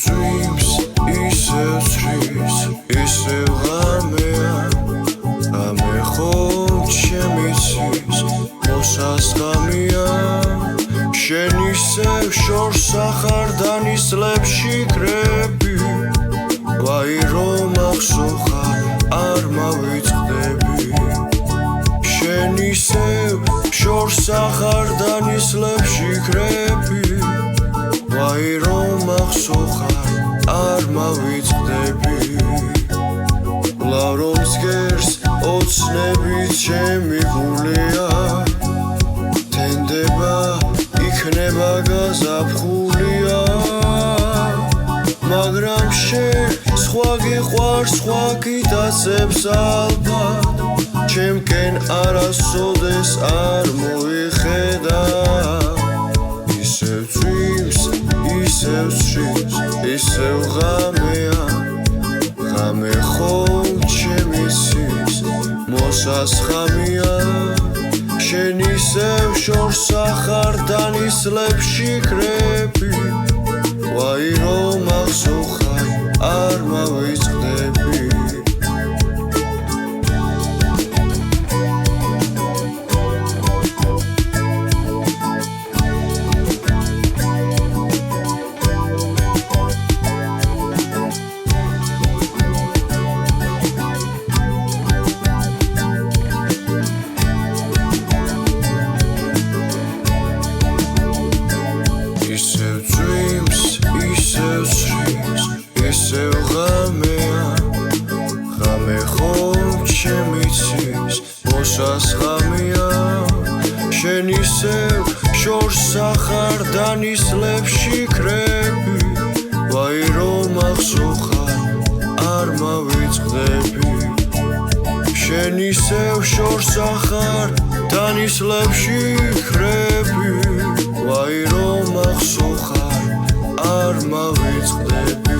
წვიმს, ისევ ცრის, ისევ ღამეა ღამე ხომ შემიცის, მოსასხამია შენ ისევ შორს ახარდანის ლებში კრები ვაი რომ ახსოვხარ არ მავიწყდები შენ ისევ შორს ახარდანის ლებში კრები ვაი რომ ახსოვხარ არ მავიწყდები ლავრობს გერს ოცნებით ჩემი გულია თენდება იქნება გაზაფხულია მაგრამ შენ სხვა გიყვარს სხვა გიტაცებს ალბათ ჩემკენ არასოდეს არ მოიხედა ისევ წვიმს ისევ ცრის ისევ ღამეა ღამე ხომ შემიცის მოსასხამია შენ ისევ შორს ახარდანის ლებში კრები ვაი რომ ახსოვხარ არ მავიწყდები ისევ წვიმს, ისევ ცრის, ისევ ღამეა ღამე ხომ შემიცის, მოსასხამია შენ ისევ შორს ახარდანის ლებში კრები ვაი რომ ახსოვხარ არ მავიწყდები შენ ისევ შორს ახარდანის ლებში კრები ვაი რომ ახსოვხარ არ მავიწყდები